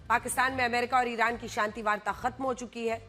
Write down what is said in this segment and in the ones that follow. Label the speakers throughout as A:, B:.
A: पाकिस्तान में अमेरिका और ईरान की शांति वार्ता खत्म हो चुकी है,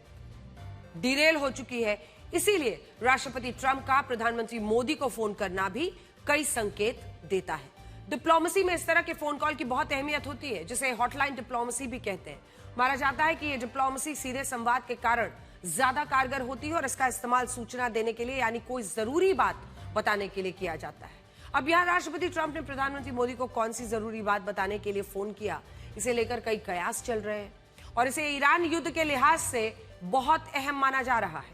A: डिरेल हो चुकी है। इसीलिए राष्ट्रपति ट्रंप का प्रधानमंत्री मोदी को फोन करना भी कई संकेत देता है। डिप्लोमेसी में इस तरह के फोन कॉल की बहुत अहमियत होती है, जिसे हॉटलाइन डिप्लोमेसी भी कहते हैं। माना जाता है कि यह डिप्लोमेसी सीधे संवाद के कारण ज्यादा कारगर होती है और इसका इस्तेमाल सूचना देने के लिए, यानी कोई जरूरी बात बताने के लिए किया जाता है। अब यहां राष्ट्रपति ट्रंप ने प्रधानमंत्री मोदी को कौन सी जरूरी बात बताने के लिए फोन किया, इसे लेकर कई कयास चल रहे हैं और इसे ईरान युद्ध के लिहाज से बहुत अहम माना जा रहा है।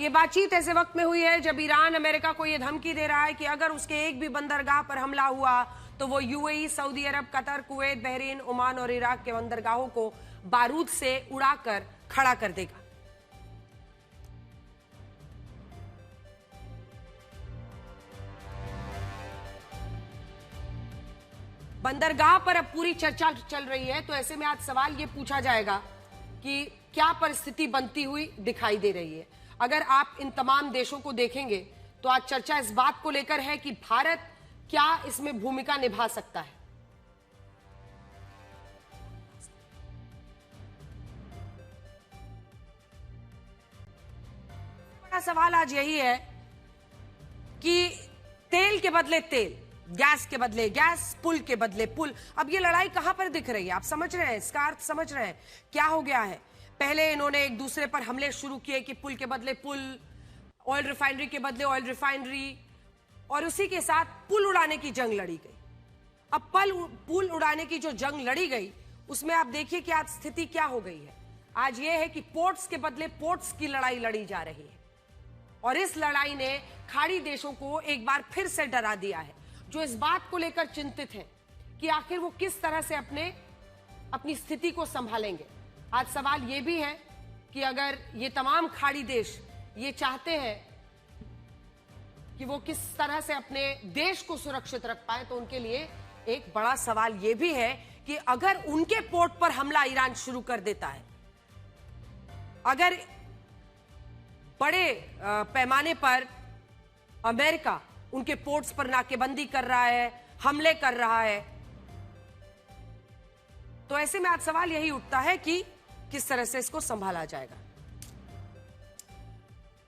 A: ये बातचीत ऐसे वक्त में हुई है जब ईरान अमेरिका को यह धमकी दे रहा है कि अगर उसके एक भी बंदरगाह पर हमला हुआ तो वो यूएई, सऊदी अरब, कतर, कुवैत, बहरीन, ओमान और इराक के बंदरगाहों को बारूद से उड़ाकर खड़ा कर देगा। बंदरगाह पर अब पूरी चर्चा चल रही है, तो ऐसे में आज सवाल ये पूछा जाएगा कि क्या परिस्थिति बनती हुई दिखाई दे रही है। अगर आप इन तमाम देशों को देखेंगे तो आज चर्चा इस बात को लेकर है कि भारत क्या इसमें भूमिका निभा सकता है। बड़ा सवाल आज यही है कि तेल के बदले तेल, गैस के बदले गैस, पुल के बदले पुल। अब ये लड़ाई कहां पर दिख रही है? आप समझ रहे हैं, इसका अर्थ समझ रहे हैं क्या हो गया है? पहले इन्होंने एक दूसरे पर हमले शुरू किए कि पुल के बदले पुल, ऑयल रिफाइनरी के बदले ऑयल रिफाइनरी, और उसी के साथ पुल उड़ाने की जंग लड़ी गई। अब पुल उड़ाने की जो जंग लड़ी गई उसमें आप देखिए कि आज स्थिति क्या हो गई है। आज ये है कि पोर्ट्स के बदले पोर्ट्स की लड़ाई लड़ी जा रही है और इस लड़ाई ने खाड़ी देशों को एक बार फिर से डरा दिया है, जो इस बात को लेकर चिंतित हैं कि आखिर वो किस तरह से अपनी स्थिति को संभालेंगे। आज सवाल ये भी है कि अगर ये तमाम खाड़ी देश ये चाहते हैं कि वो किस तरह से अपने देश को सुरक्षित रख पाए, तो उनके लिए एक बड़ा सवाल ये भी है कि अगर उनके पोर्ट पर हमला ईरान शुरू कर देता है, अगर बड़े पैमाने पर अमेरिका उनके पोर्ट्स पर नाकेबंदी कर रहा है, हमले कर रहा है, तो ऐसे में आज सवाल यही उठता है कि किस तरह से इसको संभाला जाएगा।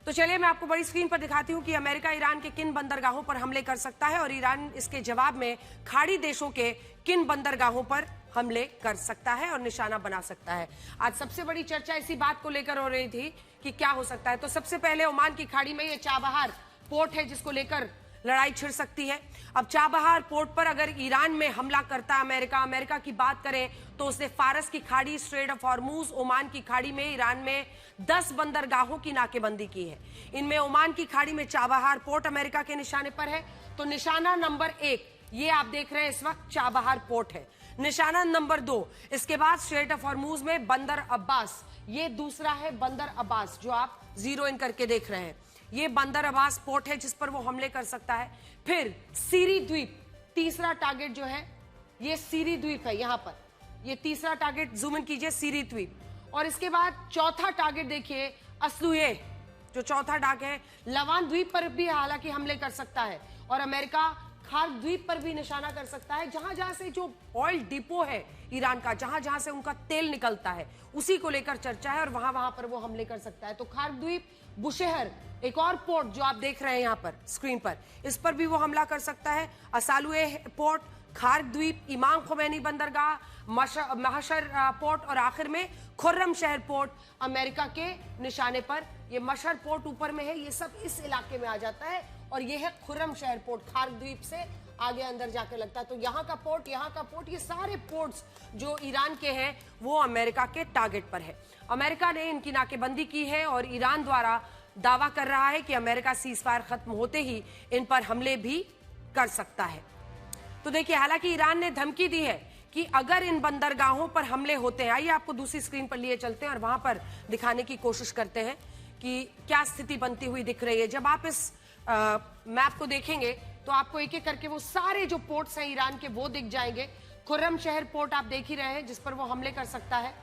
A: तो चलिए मैं आपको बड़ी स्क्रीन पर दिखाती हूं कि अमेरिका ईरान के किन बंदरगाहों पर हमले कर सकता है और ईरान इसके जवाब में खाड़ी देशों के किन बंदरगाहों पर हमले कर सकता है और निशाना बना सकता है। आज सबसे बड़ी चर्चा इसी बात को लेकर हो रही थी कि क्या हो सकता है। तो सबसे पहले ओमान की खाड़ी में ये चाबहार पोर्ट है जिसको लेकर लड़ाई छिड़ सकती है। अब चाबहार पोर्ट पर अगर ईरान में हमला करता है अमेरिका की बात करें तो उसने फारस की खाड़ी, स्ट्रेट ऑफ हॉर्मूज, ओमान की खाड़ी में ईरान में 10 बंदरगाहों की नाकेबंदी की है। इनमें ओमान की खाड़ी में चाबहार पोर्ट अमेरिका के निशाने पर है। तो निशाना नंबर 1 ये आप देख रहे हैं इस वक्त चाबहार पोर्ट है। निशाना नंबर 2 इसके बाद स्ट्रेट ऑफ हॉर्मूज में बंदर अब्बास, ये दूसरा है बंदर अब्बास जो आप जीरो इन करके देख रहे हैं। ये बंदर अब्बास पोर्ट है जिस पर वो हमले कर सकता है। फिर सीरी द्वीप, तीसरा टारगेट जो है ये सीरी द्वीप है, यहां पर ये तीसरा टारगेट, जूम इन कीजिए, सीरी द्वीप। और इसके बाद चौथा टारगेट देखिए अस्लुए, जो चौथा टारगेट है लवान द्वीप पर भी हालांकि हमले कर सकता है और अमेरिका खार द्वीप पर भी निशाना कर सकता है। जहां जहां से जो ऑयल डिपो है ईरान का, जहां जहां से उनका तेल निकलता है उसी को लेकर चर्चा है और वहां वहां पर वो हमले कर सकता है। तो खार द्वीप, बुशेहर, एक और पोर्ट जो आप देख रहे हैं यहां पर स्क्रीन पर, इस पर भी वो हमला कर सकता है। असालुए पोर्ट, खार द्वीप, इमाम खुमैनी बंदरगाह, महशर पोर्ट और आखिर में खुर्रम शहर पोर्ट अमेरिका के निशाने पर। ये मशहर पोर्ट ऊपर में है, ये सब इस इलाके में आ जाता है और ये है खुर्रम शहर पोर्ट, खार द्वीप से आगे अंदर जाके लगता है। तो यहाँ का पोर्ट, यहाँ का पोर्ट, ये सारे पोर्ट्स जो ईरान के हैं वो अमेरिका के टारगेट पर है। अमेरिका ने इनकी नाकेबंदी की है और ईरान द्वारा दावा कर रहा है कि अमेरिका सीजफायर खत्म होते ही इन पर हमले भी कर सकता है। तो देखिए, हालांकि ईरान ने धमकी दी है कि अगर इन बंदरगाहों पर हमले होते हैं, आइए आपको दूसरी स्क्रीन पर लिए चलते हैं और वहां पर दिखाने की कोशिश करते हैं कि क्या स्थिति बनती हुई दिख रही है। जब आप इस मैप को देखेंगे तो आपको एक एक करके वो सारे जो पोर्ट्स हैं ईरान के वो दिख जाएंगे। खुर्रम शहर पोर्ट आप देख ही रहे हैं जिस पर वो हमले कर सकता है।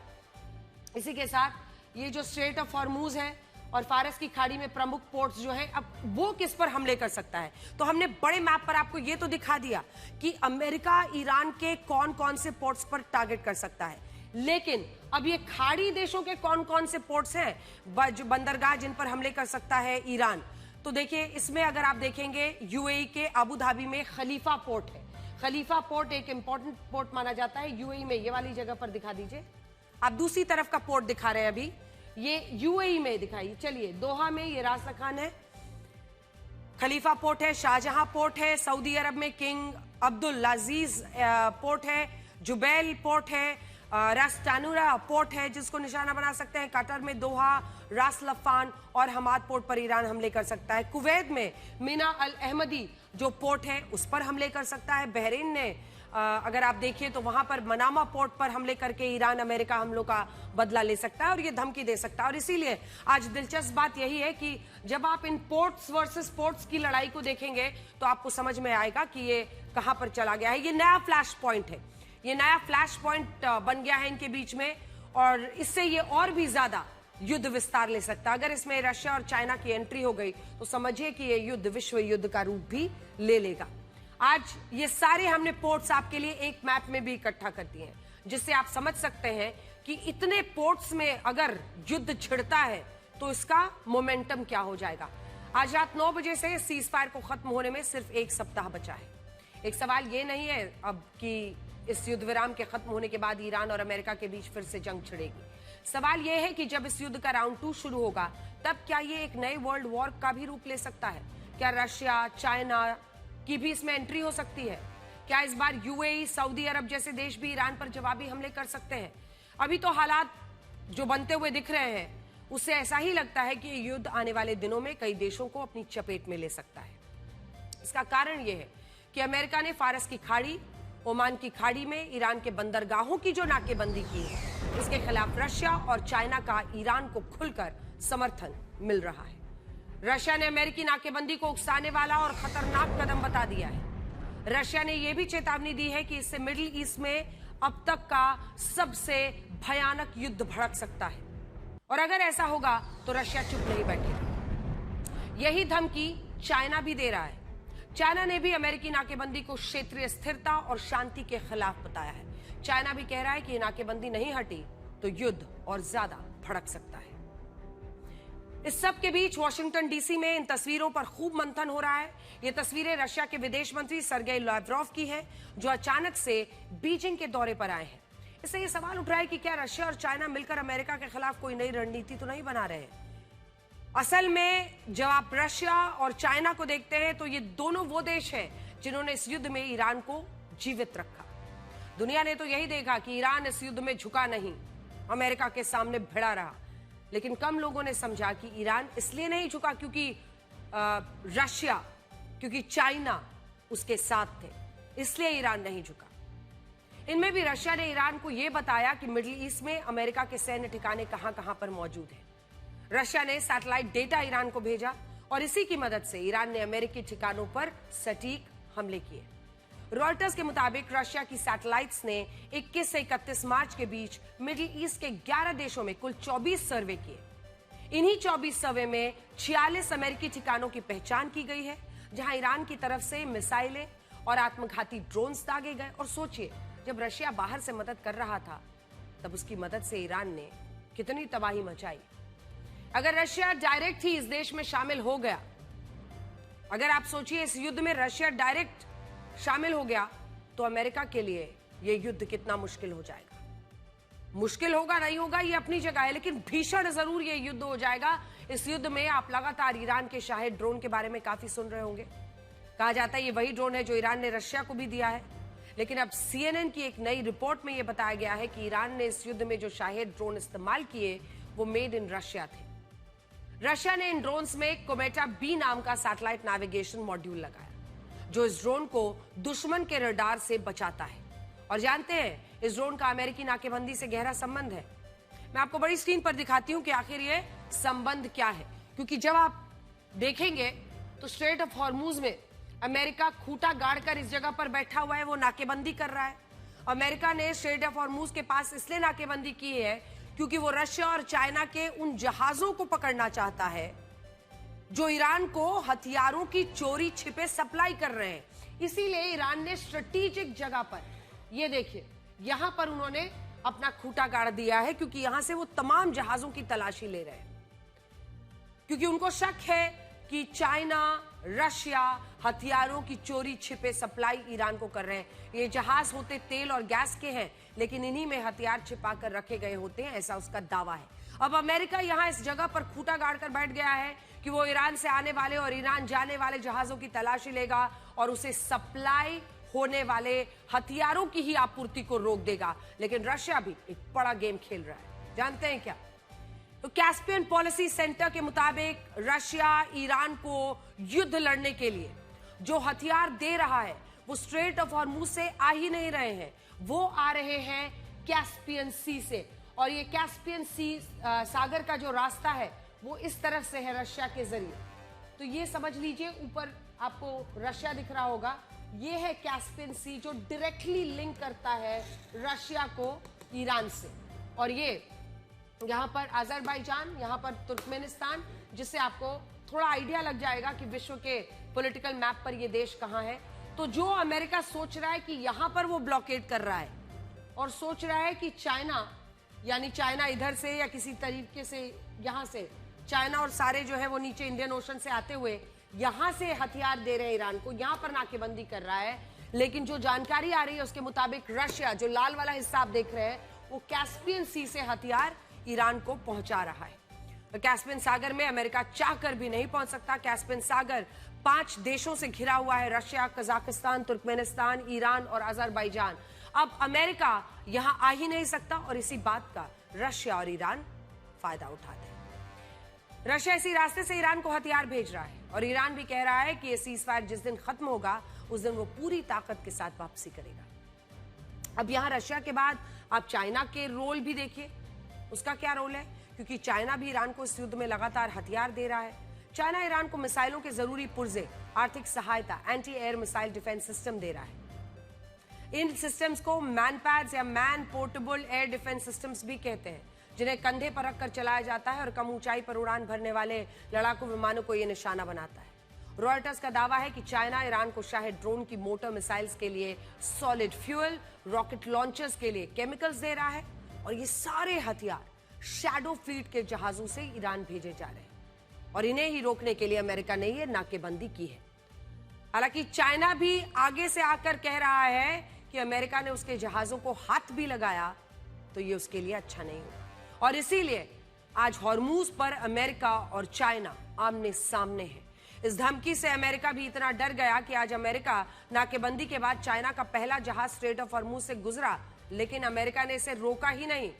A: इसी के साथ ये जो स्ट्रेट ऑफ हॉर्मूज है और फारस की खाड़ी में प्रमुख पोर्ट्स जो है, अब वो किस पर हमले कर सकता है। तो हमने बड़े मैप पर आपको ये तो दिखा दिया कि अमेरिका ईरान के कौन कौन से पोर्ट्स पर टारगेट कर सकता है, लेकिन अब ये खाड़ी देशों के कौन कौन से पोर्ट्स हैं जो बंदरगाह जिन पर हमले कर सकता है ईरान। तो देखिए, इसमें अगर आप देखेंगे यूएई के अबू धाबी में खलीफा पोर्ट है। खलीफा पोर्ट एक इंपॉर्टेंट पोर्ट माना जाता है यूएई में। ये वाली जगह पर दिखा दीजिए, आप दूसरी तरफ का पोर्ट दिखा रहे हैं अभी, ये यूएई में दिखाइए। चलिए, दोहा में ये रास खान है, खलीफा पोर्ट है, शाहजहां पोर्ट है, सऊदी अरब में किंग अब्दुल अजीज पोर्ट है, जुबैल पोर्ट है, रास टानुरा पोर्ट है जिसको निशाना बना सकते हैं, कतर में दोहा, रास लफान और हमाद पोर्ट पर ईरान हमले कर सकता है। कुवैत में मीना अल अहमदी जो पोर्ट है उस पर हमले कर सकता है। बहरीन ने अगर आप देखिए तो वहां पर मनामा पोर्ट पर हमले करके ईरान अमेरिका हमलों का बदला ले सकता है और ये धमकी दे सकता है। और इसीलिए आज दिलचस्प बात यही है कि जब आप इन पोर्ट्स वर्सेस पोर्ट्स की लड़ाई को देखेंगे तो आपको समझ में आएगा कि ये कहां पर चला गया है। ये नया फ्लैश पॉइंट है, ये नया फ्लैश पॉइंट बन गया है इनके बीच में, और इससे ये और भी ज्यादा युद्ध विस्तार ले सकता है। अगर इसमें रशिया और चाइना की एंट्री हो गई तो समझिए कि ये युद्ध विश्व युद्ध का रूप भी ले लेगा। आज ये सारे हमने पोर्ट्स आपके लिए एक मैप में भी इकट्ठा कर दिए हैं, जिससे आप समझ सकते हैं कि इतने पोर्ट्स में अगर युद्ध छिड़ता है तो इसका मोमेंटम क्या हो जाएगा। आज रात 9 बजे से सीज फायर को खत्म होने में सिर्फ 1 सप्ताह बचा है। एक सवाल ये नहीं है अब कि इस युद्ध विराम के खत्म होने के बाद ईरान और अमेरिका के बीच फिर से जंग छिड़ेगी। सवाल यह है कि जब इस युद्ध का राउंड 2 शुरू होगा तब क्या ये एक नए वर्ल्ड वॉर का भी रूप ले सकता है? क्या रशिया, चाइना की भी इसमें एंट्री हो सकती है? क्या इस बार यूएई, सऊदी अरब जैसे देश भी ईरान पर जवाबी हमले कर सकते हैं? अभी तो हालात जो बनते हुए दिख रहे हैं उससे ऐसा ही लगता है कि युद्ध आने वाले दिनों में कई देशों को अपनी चपेट में ले सकता है। इसका कारण यह है कि अमेरिका ने फारस की खाड़ी, ओमान की खाड़ी में ईरान के बंदरगाहों की जो नाकेबंदी की है, इसके खिलाफ रशिया और चाइना का ईरान को खुलकर समर्थन मिल रहा है। रशिया ने अमेरिकी नाकेबंदी को उकसाने वाला और खतरनाक कदम बता दिया है। रशिया ने यह भी चेतावनी दी है कि इससे मिडिल ईस्ट में अब तक का सबसे भयानक युद्ध भड़क सकता है, और अगर ऐसा होगा तो रशिया चुप नहीं बैठेगा। यही धमकी चाइना भी दे रहा है। चाइना ने भी अमेरिकी नाकेबंदी को क्षेत्रीय स्थिरता और शांति के खिलाफ बताया है। चाइना भी कह रहा है कि ये नाकेबंदी नहीं हटी तो युद्ध और ज्यादा भड़क सकता है। इस सब के बीच वॉशिंगटन डीसी में इन तस्वीरों पर खूब मंथन हो रहा है। ये तस्वीरें रशिया के विदेश मंत्री सर्गेई लाव्रोव की हैं, जो अचानक से बीजिंग के दौरे पर आए हैं। इससे ये सवाल उठ रहा है कि क्या रशिया और चाइना मिलकर अमेरिका के खिलाफ कोई नई रणनीति तो नहीं बना रहे हैं? असल में जब आप रशिया और चाइना को देखते हैं तो ये दोनों वो देश हैं जिन्होंने इस युद्ध में ईरान को जीवित रखा। दुनिया ने तो यही देखा कि ईरान इस युद्ध में झुका नहीं, अमेरिका के सामने भिड़ा रहा, लेकिन कम लोगों ने समझा कि ईरान इसलिए नहीं झुका क्योंकि रशिया, क्योंकि चाइना उसके साथ थे, इसलिए ईरान नहीं झुका। इनमें भी रशिया ने ईरान को यह बताया कि मिडिल ईस्ट में अमेरिका के सैन्य ठिकाने कहां कहां पर मौजूद हैं। रशिया ने सैटेलाइट डेटा ईरान को भेजा और इसी की मदद से ईरान ने अमेरिकी ठिकानों पर सटीक हमले किए। रॉयटर्स के मुताबिक रशिया की सैटेलाइट्स ने 21 से 31 मार्च के बीच मिडिल ईस्ट के 11 देशों में कुल 24 सर्वे किए। इन्हीं 24 सर्वे में 46 अमेरिकी ठिकानों की पहचान की गई है जहां ईरान की तरफ से मिसाइलें और आत्मघाती ड्रोन्स दागे गए। और सोचिए, जब रशिया बाहर से मदद कर रहा था तब उसकी मदद से ईरान ने कितनी तबाही मचाई। अगर रशिया डायरेक्ट ही इस देश में शामिल हो गया, अगर आप सोचिए इस युद्ध में रशिया डायरेक्ट शामिल हो गया तो अमेरिका के लिए यह युद्ध कितना मुश्किल हो जाएगा। मुश्किल होगा नहीं होगा ये अपनी जगह है, लेकिन भीषण जरूर यह युद्ध हो जाएगा। इस युद्ध में आप लगातार ईरान के शाहिद ड्रोन के बारे में काफी सुन रहे होंगे। कहा जाता है ये वही ड्रोन है जो ईरान ने रशिया को भी दिया है, लेकिन अब CNN की एक नई रिपोर्ट में यह बताया गया है कि ईरान ने इस युद्ध में जो शाहिद ड्रोन इस्तेमाल किए वो मेड इन रशिया थे। रशिया ने इन ड्रोन्स में कोमेटा B नाम का सैटेलाइट नेविगेशन मॉड्यूल लगाया जो इस ड्रोन को दुश्मन के रडार से बचाता है। और जानते हैं इस ड्रोन का अमेरिकी नाकेबंदी से गहरा संबंध है। मैं आपको बड़ी स्क्रीन पर दिखाती हूं कि आखिर ये संबंध क्या है, क्योंकि जब आप देखेंगे तो स्ट्रेट ऑफ हॉर्मूज में अमेरिका खूंटा गाड़कर इस जगह पर बैठा हुआ है, वो नाकेबंदी कर रहा है। अमेरिका ने स्ट्रेट ऑफ हॉर्मूज के पास इसलिए नाकेबंदी की है क्योंकि वो रशिया और चाइना के उन जहाजों को पकड़ना चाहता है जो ईरान को हथियारों की चोरी छिपे सप्लाई कर रहे हैं। इसीलिए ईरान ने स्ट्रेटेजिक जगह पर, ये देखिए यहां पर उन्होंने अपना खूंटा गाड़ दिया है, क्योंकि यहां से वो तमाम जहाजों की तलाशी ले रहे हैं, क्योंकि उनको शक है कि चाइना, रशिया हथियारों की चोरी छिपे सप्लाई ईरान को कर रहे हैं। ये जहाज होते तेल और गैस के हैं, लेकिन इन्हीं में हथियार छिपा कर रखे गए होते हैं, ऐसा उसका दावा है। अब अमेरिका यहां इस जगह पर खूंटा गाड़कर बैठ गया है कि वो ईरान से आने वाले और ईरान जाने वाले जहाजों की तलाशी लेगा और उसे सप्लाई होने वाले हथियारों की ही आपूर्ति को रोक देगा। लेकिन रशिया भी एक बड़ा गेम खेल रहा है, जानते हैं क्या? तो कैस्पियन पॉलिसी सेंटर के मुताबिक रशिया ईरान को युद्ध लड़ने के लिए जो हथियार दे रहा है वो स्ट्रेट ऑफ हॉर्मुज से आ ही नहीं रहे हैं, वो आ रहे हैं कैस्पियन सी से। और ये कैस्पियन सी सागर का जो रास्ता है वो इस तरफ से है रशिया के जरिए। तो ये समझ लीजिए, ऊपर आपको रशिया दिख रहा होगा, ये है कैस्पियन सी जो डायरेक्टली लिंक करता है रशिया को ईरान से। और ये यहाँ पर अजरबैजान, यहाँ पर तुर्कमेनिस्तान, जिससे आपको थोड़ा आइडिया लग जाएगा कि विश्व के पॉलिटिकल मैप पर ये देश कहाँ है। तो जो अमेरिका सोच रहा है कि यहाँ पर वो ब्लॉकेड कर रहा है और सोच रहा है कि चाइना, यानी चाइना इधर से या किसी तरीके से यहाँ से चाइना और सारे जो है वो नीचे इंडियन ओशन से आते हुए यहाँ से हथियार दे रहे हैं ईरान को, यहाँ पर नाकेबंदी कर रहा है। लेकिन जो जानकारी आ रही है उसके मुताबिक रशिया, जो लाल वाला हिस्सा आप देख रहे हैं, वो कैस्पियन सी से हथियार ईरान को पहुंचा रहा है। तो कैस्पियन सागर में अमेरिका चाहकर भी नहीं पहुंच सकता। कैस्पियन सागर 5 देशों से घिरा हुआ है, रशिया, कजाकिस्तान, तुर्कमेनिस्तान, ईरान और अजरबैजान। अब अमेरिका यहां आ ही नहीं सकता और इसी बात का रशिया और ईरान फायदा उठाते हैं। रशिया इसी रास्ते से ईरान को हथियार भेज रहा है और ईरान भी कह रहा है कि ये सीजफायर जिस दिन खत्म होगा उस दिन वो पूरी ताकत के साथ वापसी करेगा। अब यहां रशिया के बाद आप चाइना के रोल भी देखिए, उसका क्या रोल है, क्योंकि चाइना भी ईरान को इस युद्ध में लगातार हथियार दे रहा है। चाइना ईरान को मिसाइलों के जरूरी पुर्जे, आर्थिक सहायता, anti air missile defence system दे रहा है। इन सिस्टम्स को मैनपैड्स या man portable air defence systems भी कहते हैं, जिन्हें कंधे पर रखकर चलाया जाता है और कम ऊंचाई पर उड़ान भरने वाले लड़ाकू विमानों को यह निशाना बनाता है। रॉयटर्स का दावा है कि चाइना ईरान को शायद ड्रोन की मोटर मिसाइल्स के लिए सॉलिड फ्यूल, रॉकेट लॉन्चर्स के लिए केमिकल्स दे रहा है और ये सारे हथियार शैडो फ्लीट के जहाजों से ईरान भेजे जा रहे हैं और इन्हें ही रोकने के लिए अमेरिका ने ये नाकेबंदी की है। हालांकि चाइना भी आगे से आकर कह रहा है कि अमेरिका ने उसके जहाजों को हाथ भी लगाया तो ये उसके लिए अच्छा नहीं होगा और इसीलिए आज हॉर्मुज पर अमेरिका और चाइना आमने सामने है। इस धमकी से अमेरिका भी इतना डर गया कि आज अमेरिका नाकेबंदी के बाद चाइना का पहला जहाज स्ट्रेट ऑफ हॉर्मुज से गुजरा, लेकिन अमेरिका ने इसे रोका ही नहीं।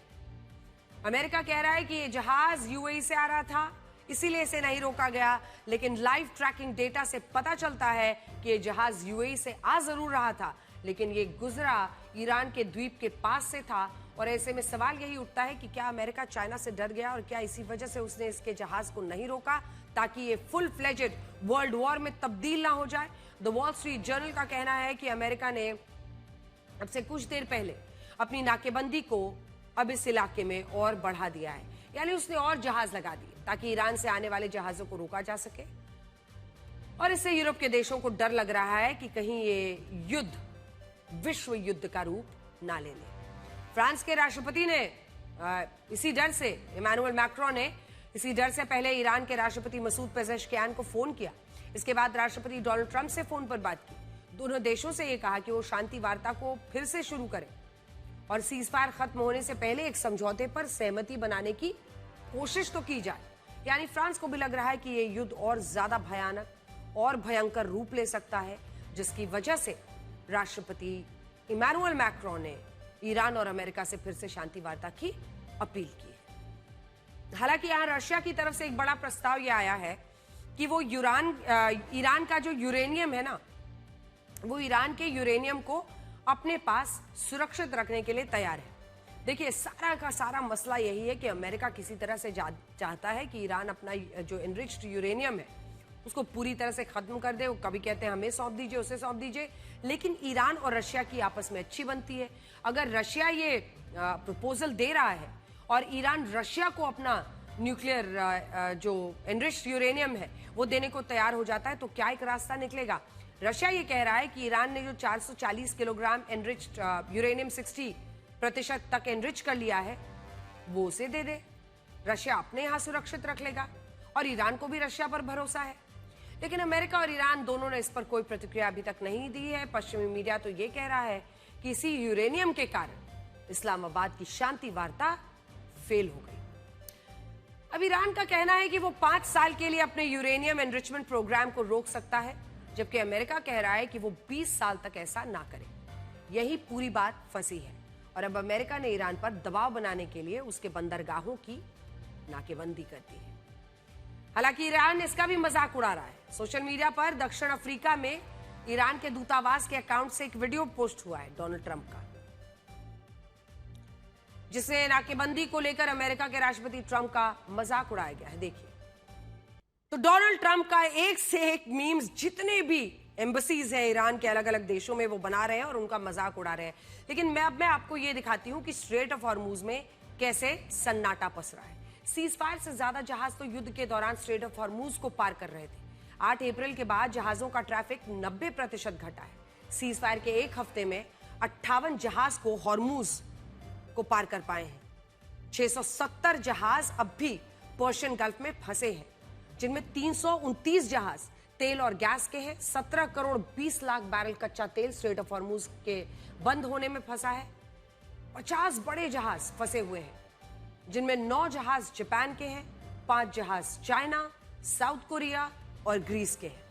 A: अमेरिका कह रहा है कि ये जहाज यूएई से आ रहा था, इसीलिए इसे नहीं रोका गया, लेकिन लाइव ट्रैकिंग डेटा से पता चलता है कि ये जहाज यूएई से आ जरूर रहा था, लेकिन ये गुजरा ईरान के द्वीप के पास से था। और ऐसे में सवाल यही उठता है कि क्या अमेरिका चाइना से डर गया और क्या इसी वजह से उसने इसके जहाज को नहीं रोका ताकि ये फुल फ्लेजेड वर्ल्ड वॉर में तब्दील ना हो जाए। द वॉल स्ट्रीट जर्नल का कहना है कि अमेरिका ने अब से कुछ देर पहले अपनी नाकेबंदी को अब इस इलाके में और बढ़ा दिया है, यानी उसने और जहाज लगा दिए ताकि ईरान से आने वाले जहाजों को रोका जा सके। और इससे यूरोप के देशों को डर लग रहा है कि कहीं ये युद्ध विश्व युद्ध का रूप ना ले ले। फ्रांस के राष्ट्रपति ने इसी डर से, इमैनुअल मैक्रोन ने इसी डर से पहले ईरान के राष्ट्रपति मसूद पेजेश्कियान को फोन किया। इसके बाद राष्ट्रपति डोनाल्ड ट्रंप से फोन पर बात की। दोनों देशों से ये कहा कि वो शांति वार्ता को फिर से शुरू करें और सीजफायर खत्म होने से पहले एक समझौते पर सहमति बनाने की कोशिश तो की जाए। यानी फ्रांस को भी लग रहा है कि ये युद्ध और ज्यादा भयानक और भयंकर रूप ले सकता है, जिसकी वजह से राष्ट्रपति इमैनुअल मैक्रोन ने ईरान और अमेरिका से फिर से शांति वार्ता की अपील की है। हालांकि यहां रशिया की तरफ से एक बड़ा प्रस्ताव यह आया है कि वो ईरान का जो यूरेनियम है ना, वो ईरान के यूरेनियम को अपने पास सुरक्षित रखने के लिए तैयार है। देखिए, सारा का सारा मसला यही है कि अमेरिका किसी तरह से चाहता है कि ईरान अपना जो एनरिच्ड यूरेनियम है उसको पूरी तरह से खत्म कर दे। वो कभी कहते हैं हमें सौंप दीजिए, उसे सौंप दीजिए, लेकिन ईरान और रशिया की आपस में अच्छी बनती है। अगर रशिया ये प्रपोजल दे रहा है और ईरान रशिया को अपना न्यूक्लियर जो एनरिच्ड यूरेनियम है वो देने को तैयार हो जाता है, तो क्या एक रास्ता निकलेगा? रशिया ये कह रहा है कि ईरान ने जो 440 किलोग्राम एनरिच्ड यूरेनियम 60% तक एनरिच कर लिया है वो उसे दे दे, रशिया अपने यहां सुरक्षित रख लेगा और ईरान को भी रशिया पर भरोसा है। लेकिन अमेरिका और ईरान दोनों ने इस पर कोई प्रतिक्रिया अभी तक नहीं दी है। पश्चिमी मीडिया तो ये कह रहा है कि इसी यूरेनियम के कारण इस्लामाबाद की शांति वार्ता फेल हो गई। अब ईरान का कहना है कि वो 5 साल के लिए अपने यूरेनियम एनरिचमेंट प्रोग्राम को रोक सकता है, जबकि अमेरिका कह रहा है कि वो 20 साल तक ऐसा ना करे। यही पूरी बात फंसी है और अब अमेरिका ने ईरान पर दबाव बनाने के लिए उसके बंदरगाहों की नाकेबंदी कर दी है। हालांकि ईरान इसका भी मजाक उड़ा रहा है। सोशल मीडिया पर दक्षिण अफ्रीका में ईरान के दूतावास के अकाउंट से एक वीडियो पोस्ट हुआ है डोनाल्ड ट्रंप का, जिसमें नाकेबंदी को लेकर अमेरिका के राष्ट्रपति ट्रंप का मजाक उड़ाया गया है। देखिए तो डोनाल्ड ट्रंप का एक से एक मीम्स जितने भी एम्बसीज है ईरान के अलग अलग देशों में वो बना रहे हैं और उनका मजाक उड़ा रहे हैं। लेकिन मैं आपको ये दिखाती हूं कि स्ट्रेट ऑफ हॉर्मुज में कैसे सन्नाटा पसरा है। सीज फायर से ज्यादा जहाज तो युद्ध के दौरान स्ट्रेट ऑफ हॉर्मुज को पार कर रहे थे। 8 अप्रैल के बाद जहाजों का ट्रैफिक 90% घटा है। सीज फायर के एक हफ्ते में 58 जहाज को हॉर्मुज को पार कर पाए हैं। 670 जहाज अब भी पर्शियन गल्फ में फंसे हैं, जिनमें 329 जहाज तेल और गैस के हैं। 17 करोड़ 20 लाख बैरल कच्चा तेल स्ट्रेट ऑफ हॉर्मुज के बंद होने में फंसा है। 50 बड़े जहाज फंसे हुए हैं, जिनमें 9 जहाज जापान के हैं, 5 जहाज चाइना, साउथ कोरिया और ग्रीस के हैं।